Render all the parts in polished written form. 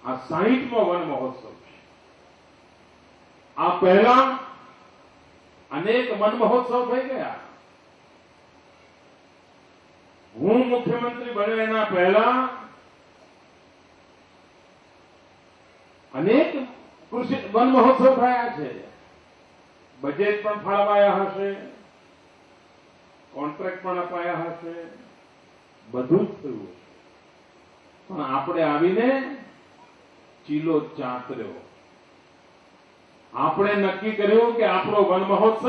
આ 60મો વન મહોત્સવ છે. આ પહેલા અનેક વન મહોત્સવ થઈ ગયા. હું મુખ્યમંત્રી બન્યો એના પહેલા અનેક કૃષિ વન મહોત્સવ થયા છે. બજેટ પણ ફાળવાયા હશે, કોન્ટ્રાક્ટ પણ અપાયા હશે, બધું જ થયું હશે. પણ આપણે આવીને ચીલો ચાતર્યો. આપણે નક્કી કર્યું કે આપણો વન મહોત્સવ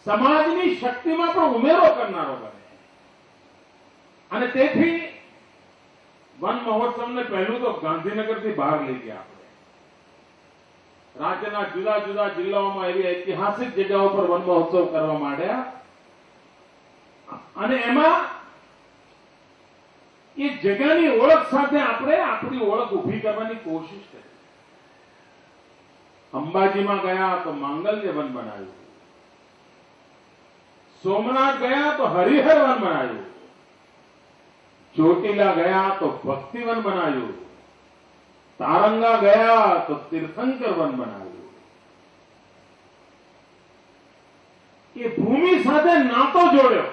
સમાજની શક્તિમાં પણ ઉમેરો કરનારો બને. અને તેથી વન મહોત્સવને પહેલું તો ગાંધીનગરથી બહાર લઈ ગયા. આપણે રાજ્યના જુદા જુદા જિલ્લાઓમાં એવી ઐતિહાસિક જગ્યાઓ પર વન મહોત્સવ કરવા માંડ્યા. અને એમાં એ જગ્યાની ઓળખ સાથે આપણે આપણી ઓળખ ઊભી કરવાની કોશિશ કરી. અંબાજીમાં ગયા તો માંગલ્ય વન બનાવ્યું, સોમનાથ ગયા તો હરિહર વન બનાવ્યું, ચોટીલા ગયા તો ભક્તિવન બનાવ્યું, તારંગા ગયા તો તીર્થંકર વન બનાવ્યું. એ ભૂમિ સાથે નાતો જોડ્યો.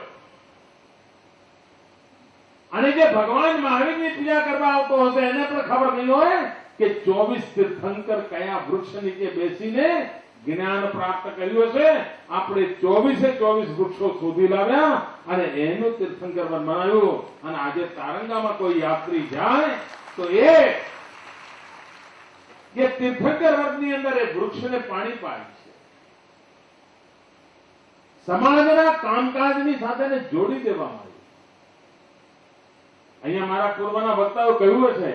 અને જે ભગવાન મહાવીરની પૂજા કરવા આવતો હશે એને પણ ખબર નહીં હોય કે 24 તીર્થંકર કયા વૃક્ષ નીચે બેસીને જ્ઞાન પ્રાપ્ત કર્યું હશે. આપણે 24 વૃક્ષો શોધી લાવ્યા અને એનું તીર્થંકર વન બનાવ્યું. અને આજે તારંગામાં કોઈ યાત્રી જાય તો એ તીર્થંકર વનની અંદર એ વૃક્ષને પાણી પાય છે. સમાજના કામકાજની સાથે જોડી દેવામાં આવ્યું. અહીંયા મારા પૂર્વના વક્તાઓ કહ્યું છે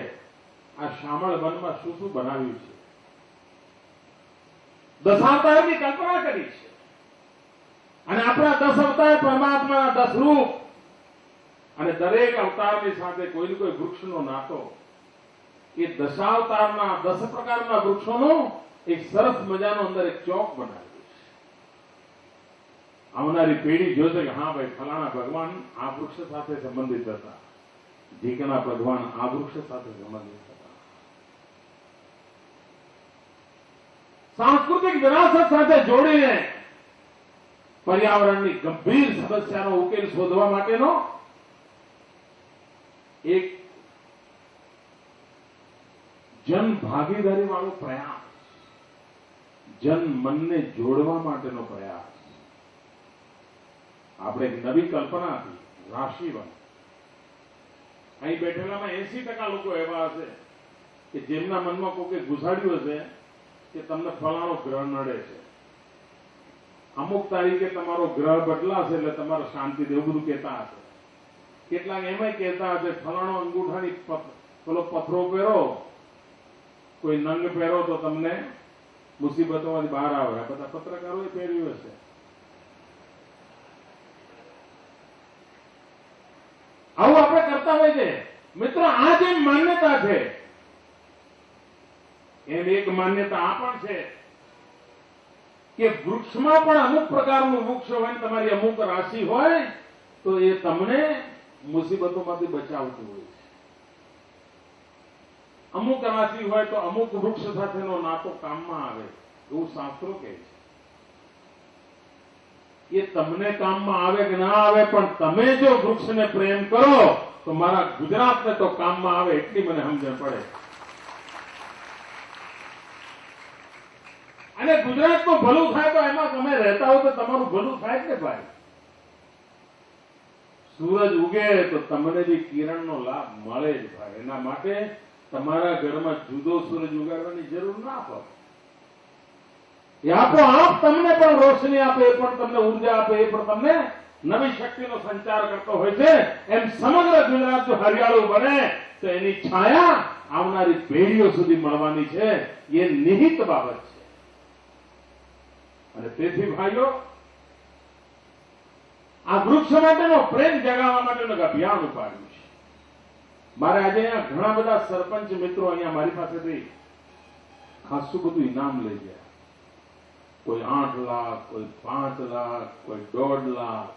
આ શામળ વનમાં શું શું બનાવ્યું છે. દશાવતારની કલ્પના કરી છે. અને આપણા 10 અવતાર પરમાત્માના 10 રૂપ અને દરેક અવતારની સાથે કોઈ કોઈ વૃક્ષનો નાતો. એ દશાવતારના 10 પ્રકારના વૃક્ષોનો એક સરસ મજાનો અંદર એક ચોક બનાવ્યો છે. આવનારી પેઢી જોશે કે હા ભાઈ ફલાણા ભગવાન આ વૃક્ષ સાથે સંબંધિત હતા, ઢીકણા ભગવાન આ વૃક્ષ સાથે સંબંધિત હતા. સાંસ્કૃતિક વિરાસત સાથે જોડીને પર્યાવરણની ગંભીર સમસ્યાનો ઉકેલ શોધવા માટેનો એક જન ભાગીદારી વાળો પ્રયાસ, જન મનને જોડવા માટેનો પ્રયાસ. આપણે એક નવી કલ્પના હતી, રાશિવન. અહીં બેઠેલામાં 80% લોકો એવા હશે કે જેમના મનમાં કોકે ઘુસાડ્યું હશે કે તમને ફલાણો ગ્રહ નડે છે, અમુક તારીખે તમારો ગ્રહ બદલાશે એટલે તમારે શાંતિ દેવું બધું કહેતા હશે. કેટલાક એમાંય કહેતા હશે ફલાણો અંગૂઠાની પેલો પથરો પહેરો, કોઈ નંગ પહેરો તો તમને મુસીબતોમાંથી બહાર આવે. આ બધા પત્રકારોએ પહેર્યું હશે. આવું આપણે કરતા હોય છે. મિત્રો, આ જે માન્યતા છે એમ એક માન્યતા આ પણ છે કે વૃક્ષમાં પણ અમુક પ્રકારનું વૃક્ષ હોય, તમારી અમુક રાશિ હોય તો એ તમને મુસીબતોમાંથી બચાવતું હોય છે. અમુક રાશિ હોય તો અમુક વૃક્ષ સાથેનો નાતો કામમાં આવે એવું શાસ્ત્રો કહે છે. એ તમને કામમાં આવે કે ના આવે, પણ તમે જો વૃક્ષને પ્રેમ કરો તો મારા ગુજરાતને તો કામમાં આવે એટલી મને સમજણ પડે. અને ગુજરાતનું ભલું થાય તો એમાં તમે રહેતા હો તો તમારું ભલું થાય જ ને ભાઈ. સૂરજ ઉગે તો તમને બી કિરણનો લાભ મળે જ ભાઈ. એના માટે તમારા ઘરમાં જુદો સૂરજ ઉગાડવાની જરૂર ના પડે. એ આપોઆપ તમને પણ રોશની આપે, એ પણ તમને ઉર્જા આપે, એ પણ તમને નવી શક્તિનો સંચાર કરતો હોય છે. એમ સમગ્ર ગુજરાત જો હરિયાળું બને તો એની છાયા આવનારી પેઢીઓ સુધી મળવાની છે. એ નિહિત બાબત છે. અને તેથી ભાઈઓ, આ વૃક્ષ માટેનો પ્રેમ જગાવવા માટેનું એક અભિયાન ઉપાડ્યું છે. મારે આજે અહીંયા ઘણા બધા સરપંચ મિત્રો અહીંયા મારી પાસેથી ખાસું બધું ઇનામ લઈ ગયા. કોઈ 8 લાખ, કોઈ 5 લાખ, કોઈ 1.5 લાખ.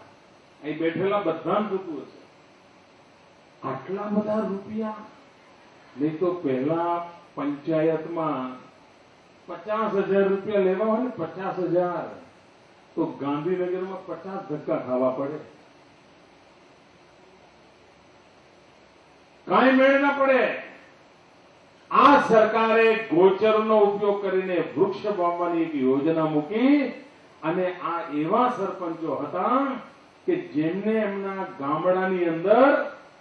અહીં બેઠેલા બધાને જોતું હશે આટલા બધા રૂપિયા નહીં તો પહેલા પંચાયતમાં 50,000 રૂપિયા લેવા હોય ને 50,000 તો ગાંધીનગરમાં 50 ધક્કા ખાવા પડે, કાંઈ મેળ ના પડે. આ સરકારે ગોચરનો ઉપયોગ કરીને વૃક્ષ વાવવાની એક યોજના મૂકી અને આ એવા સરપંચો હતા કે જેમને એમના ગામડાની અંદર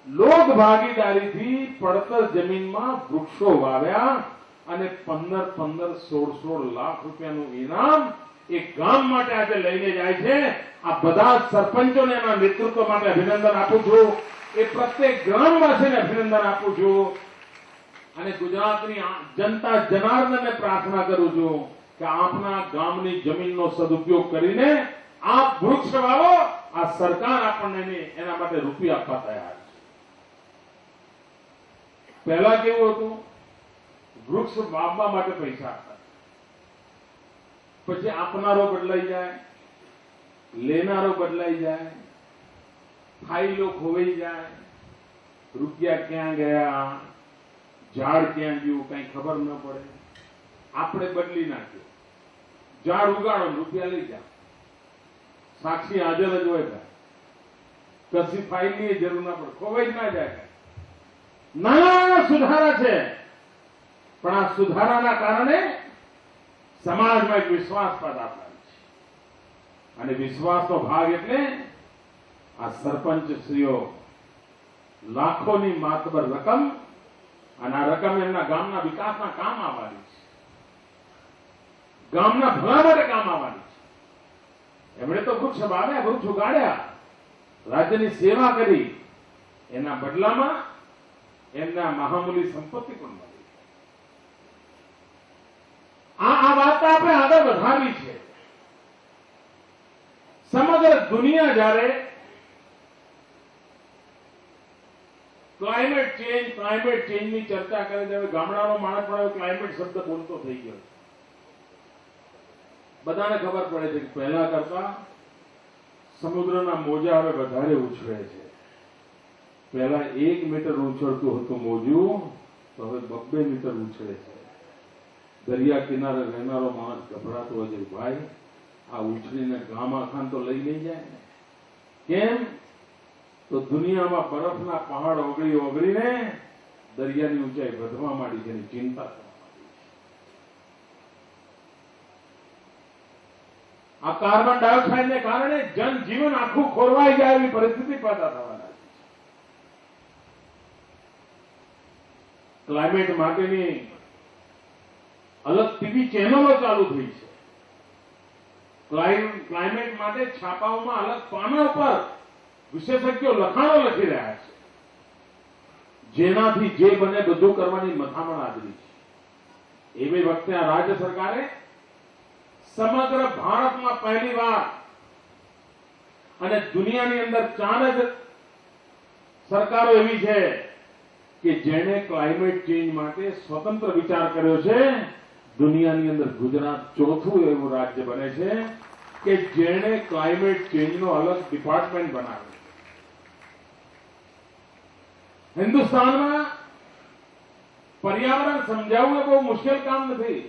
લોક ભાગીદારીથી પડતર જમીનમાં વૃક્ષો વાવ્યા અને 15-15, 16-16 લાખ રૂપિયાનું ઇનામ એ ગામ માટે આજે લઈને જાય છે. આ બધા સરપંચોને એના નેતૃત્વ માટે અભિનંદન આપું છું. એ પ્રત્યેક ગ્રામવાસીને અભિનંદન આપું છું અને ગુજરાતની જનતા જનાર્દનને પ્રાર્થના કરું છું કે આપના ગામની જમીનનો સદુપયોગ કરીને આપ વૃક્ષ વાવો. આ સરકાર આપણને એના માટે રૂપિયા આપવા તૈયાર છે. પહેલા કેવું હતું? વૃક્ષ વાવવા માટે પૈસા આપતા, પછી આપનારો બદલાઈ જાય, લેનારો બદલાઈ જાય, ફાઇલો ખોવાઈ જાય, રૂપિયા ક્યાં ગયા, ઝાડ ક્યાં ગયું, કઈ ખબર ન પડે. આપણે બદલી નાખ્યું, ઝાડ ઉગાડો, રૂપિયા લઈ જાઓ, સાક્ષી હાજર જ હોય ભાઈ, કશી ફાઇલની જરૂર ના પડે, ખોવાઈ જ ના જાય. નાના સુધારા છે, પણ આ સુધારાના કારણે સમાજમાં એક વિશ્વાસ પેદા થાય છે અને વિશ્વાસનો ભાગ એટલે આ સરપંચશ્રીઓ લાખોની માતબર રકમ અને આ રકમ એમના ગામના વિકાસના કામ આવવાની છે, ગામના ભલા માટે કામ આવવાની છે. એમણે તો વૃક્ષ વાવ્યા, વૃક્ષ ઉગાડ્યા, રાજ્યની સેવા કરી, એના બદલામાં એમના મહામૂલી સંપત્તિ પણ મળી. આ વાત આપણે આગળ વધારવી છે. સમગ્ર દુનિયા જ્યારે ક્લાઇમેટ ચેન્જની ચર્ચા કરે ત્યારે ગામડાનો માણસ પણ ક્લાઇમેટ શબ્દ બોલતો થઈ ગયો. બધાને ખબર પડે છે કે પહેલા કરતા સમુદ્રના મોજા હવે વધારે ઉછળે છે. પહેલા 1 મીટર ઉછળતું હતું મોજું, તો હવે 2-2 મીટર ઉછળે છે. દરિયા કિનારે રહેનારો માણસ ગભરાતો હોય છે, ભાઈ આ ઉછળીને ગામ આખાન તો લઈ નહીં જાય ને. કેમ? તો દુનિયામાં બરફના પહાડ ઓગળીને દરિયાની ઊંચાઈ વધવા માંડી છે એની ચિંતા થવા માંડી છે. આ કાર્બન ડાયોક્સાઇડને કારણે જનજીવન આખું ખોરવાઈ જાય એવી પરિસ્થિતિ પેદા થવા લાગી છે. ક્લાઇમેટ માટેની અલગ ટીવી ચેનલો ચાલુ થઈ છે. ક્લાઇમેટ માટે છાપાઓમાં અલગ પાના પર વિશેષજ્ઞો લખાણો લખી રહ્યા છે, જેનાથી જે બને બધું કરવાની મથામણ આદરી છે. એવી વખતે આ રાજ્ય સરકારે સમગ્ર ભારતમાં પહેલીવાર અને દુનિયાની અંદર 4 જ સરકારો એવી છે કે જેણે ક્લાઇમેટ ચેન્જ માટે સ્વતંત્ર વિચાર કર્યો છે. દુનિયાની અંદર ગુજરાત 4થું એવું રાજ્ય બને છે કે જેણે ક્લાઇમેટ ચેન્જનો અલગ ડિપાર્ટમેન્ટ બનાવ્યો. હિન્દુસ્તાનમાં પર્યાવરણ સમજાવવું એ બહુ મુશ્કેલ કામ નથી.